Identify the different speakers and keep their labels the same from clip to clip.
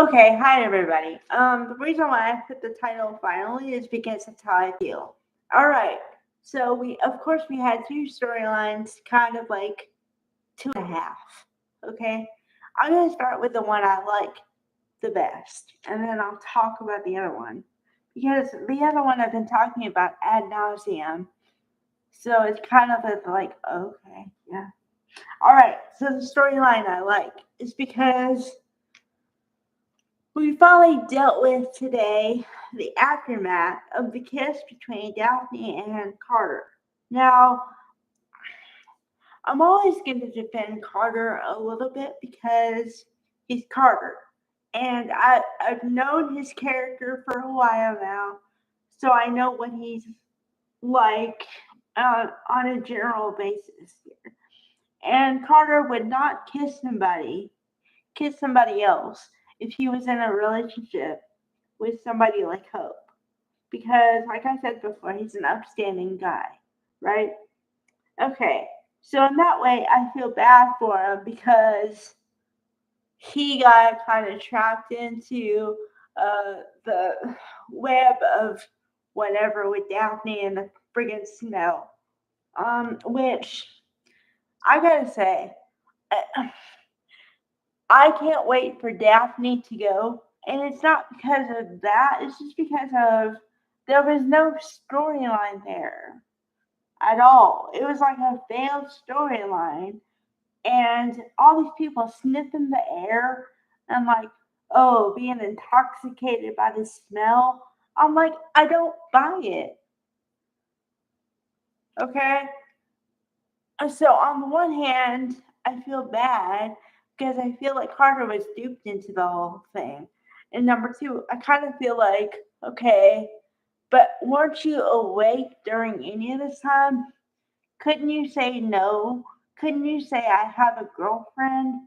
Speaker 1: Okay, hi everybody. The reason why I put the title finally is because that's how I feel. All right. So of course, we had two storylines, kind of like two and a half. Okay. I'm gonna start with the one I like the best, and then I'll talk about the other one because the other one I've been talking about ad nauseum. So it's kind of like okay, yeah. All right. So the storyline I like is because we finally dealt with today the aftermath of the kiss between Daphne and Carter. Now, I'm always going to defend Carter a little bit because he's Carter. And I've known his character for a while now, so I know what he's like on a general basis here. And Carter would not kiss somebody else if he was in a relationship with somebody like Hope. Because, like I said before, he's an upstanding guy, right? Okay, so in that way, I feel bad for him because he got kind of trapped into the web of whatever with Daphne and the friggin' smell. Which I gotta say, I can't wait for Daphne to go. And it's not because of that, it's just because of there was no storyline there at all. It was like a failed storyline. And all these people sniffing the air and like, oh, being intoxicated by the smell. I'm like, I don't buy it. Okay? So on the one hand, I feel bad because I feel like Carter was duped into the whole thing. And number two, I kind of feel like, okay, but weren't you awake during any of this time? Couldn't you say no? Couldn't you say I have a girlfriend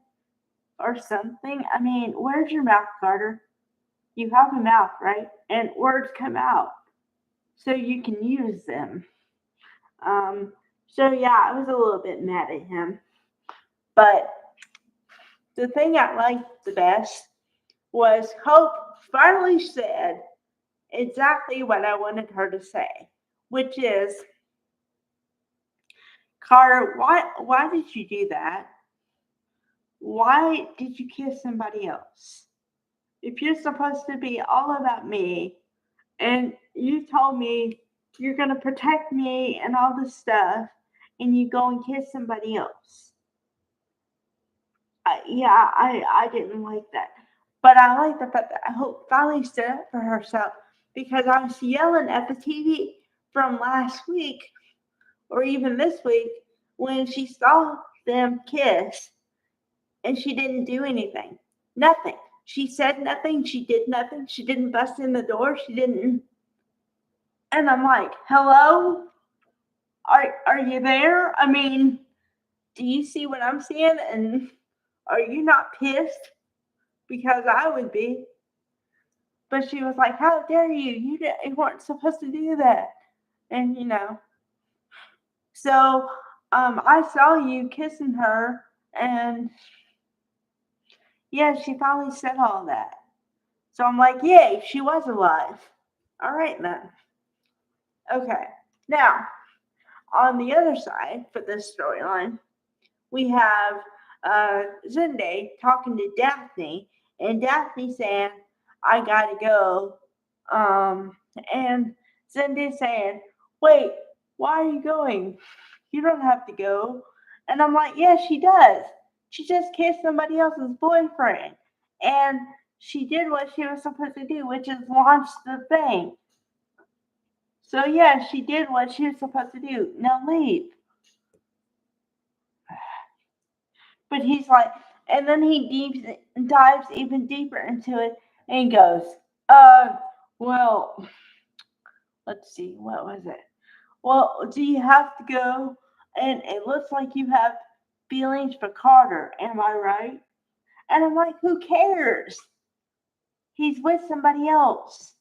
Speaker 1: or something? I mean, where's your mouth, Carter? You have a mouth, right? And words come out so you can use them. Um, so yeah, I was a little bit mad at him. But the thing I liked the best was Hope finally said exactly what I wanted her to say, which is, Carter, why did you do that? Why did you kiss somebody else? If you're supposed to be all about me and you told me you're going to protect me and all this stuff, and you go and kiss somebody else. Yeah, I didn't like that. But I like the fact that I Hope finally stood up for herself because I was yelling at the TV from last week or even this week when she saw them kiss and she didn't do anything. Nothing. She said nothing. She did nothing. She didn't bust in the door. She didn't. And I'm like, hello? Are you there? I mean, do you see what I'm seeing? And are you not pissed? Because I would be. But she was like, how dare you? You weren't supposed to do that. And, so I saw you kissing her. And yeah, she finally said all that. So I'm like, yay, she was alive. All right, then. Okay. Now, on the other side for this storyline, we have Zende talking to Daphne, and Daphne saying, I gotta go. And Zende saying, wait, why are you going? You don't have to go. And I'm like, yeah, she does. She just kissed somebody else's boyfriend. And she did what she was supposed to do, which is launch the thing. So, yeah, she did what she was supposed to do. Now leave. But he's like, and then dives even deeper into it and goes, uh, well, let's see, what was it? Well, do you have to go? And it looks like you have feelings for Carter, am I right? And I'm like, who cares? He's with somebody else.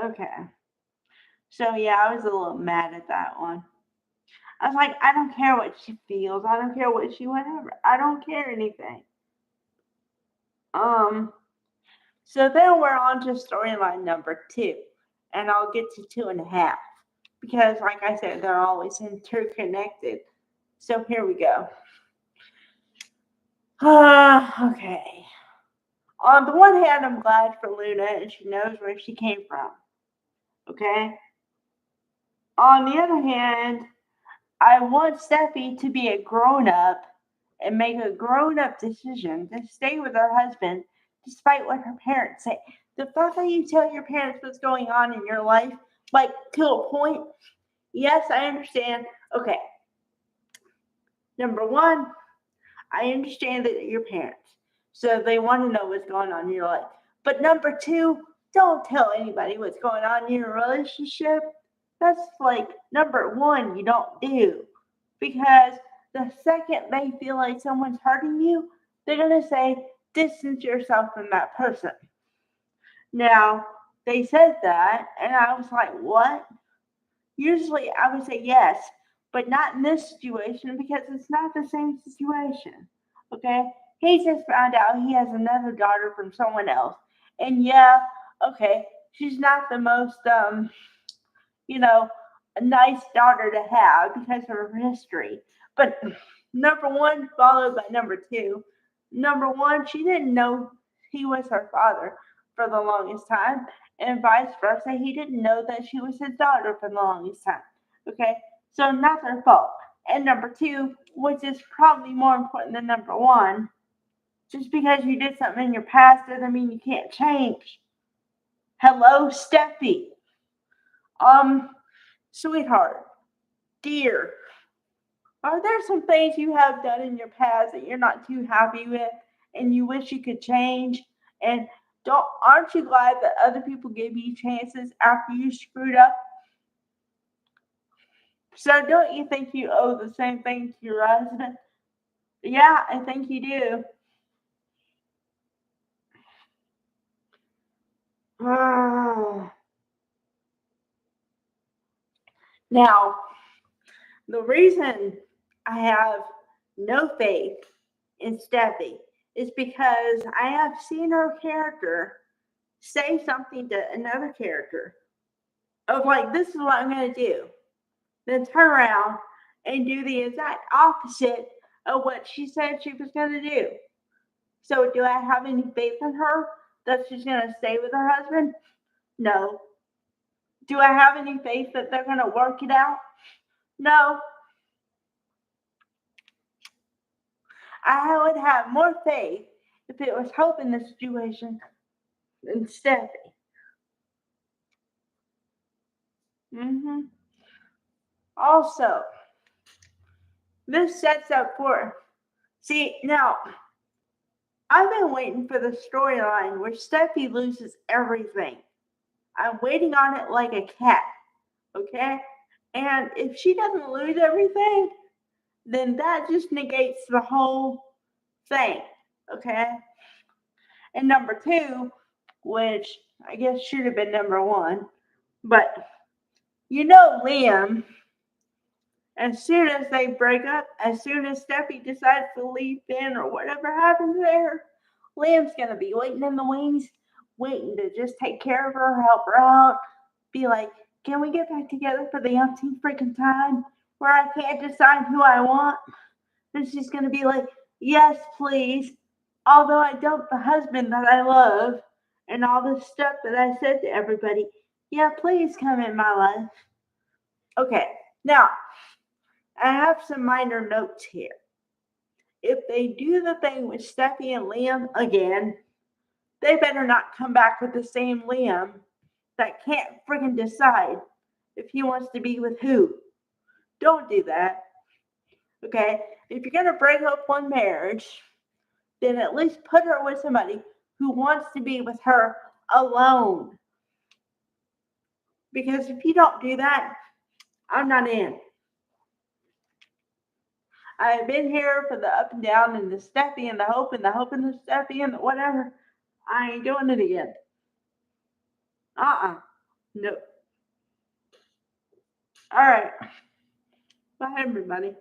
Speaker 1: Okay. So, yeah, I was a little mad at that one. I was like, I don't care what she feels. I don't care what she whatever. I don't care anything. Um, so then we're on to storyline number 2. And I'll get to 2.5. Because like I said, they're always interconnected. So here we go. Okay. On the one hand, I'm glad for Luna and she knows where she came from. Okay? On the other hand, I want Steffi to be a grown up and make a grown up decision to stay with her husband despite what her parents say. The fact that you tell your parents what's going on in your life, like to a point, yes, I understand. Okay. Number one, I understand that you're parents, so they want to know what's going on in your life. But number two, don't tell anybody what's going on in your relationship. That's like number one, you don't do. Because the second they feel like someone's hurting you, they're going to say, distance yourself from that person. Now, they said that, and I was like, what? Usually I would say yes, but not in this situation because it's not the same situation. Okay? He just found out he has another daughter from someone else. And yeah, okay, she's not the most you know, a nice daughter to have because of her history. But number one, followed by number two. Number one, she didn't know he was her father for the longest time, and vice versa. He didn't know that she was his daughter for the longest time. Okay, so not their fault. And number two, which is probably more important than number one, just because you did something in your past doesn't mean you can't change. Hello, Steffi. Um, Sweetheart, dear, are there some things you have done in your past that you're not too happy with and you wish you could change? And don't aren't you glad that other people gave you chances after you screwed up? So don't you think you owe the same thing to your husband? Yeah, I think you do. Now, the reason I have no faith in Steffi is because I have seen her character say something to another character of like, this is what I'm going to do. Then turn around and do the exact opposite of what she said she was going to do. So, do I have any faith in her that she's going to stay with her husband? No. Do I have any faith that they're going to work it out? No. I would have more faith if it was Hope in this situation than Steffi. Also, this sets up for. See, now, I've been waiting for the storyline where Steffi loses everything. I'm waiting on it like a cat, okay? And if she doesn't lose everything, then that just negates the whole thing, okay? And number two, which I guess should have been number one, but Liam, as soon as they break up, as soon as Steffi decides to leave Ben or whatever happens there, Liam's gonna be waiting in the wings, waiting to just take care of her, help her out, be like, can we get back together for the umpteenth freaking time where I can't decide who I want? And she's gonna be like, yes, please. Although I dump the husband that I love and all the stuff that I said to everybody, yeah, please come in my life. Okay, now I have some minor notes here. If they do the thing with Steffi and Liam again, they better not come back with the same Liam that can't friggin' decide if he wants to be with who. Don't do that. Okay? If you're gonna break up one marriage, then at least put her with somebody who wants to be with her alone. Because if you don't do that, I'm not in. I've been here for the up and down and the Steffi and the hope and the hope and the Steffi and the whatever. I ain't doing it again. No. All right. Bye, everybody.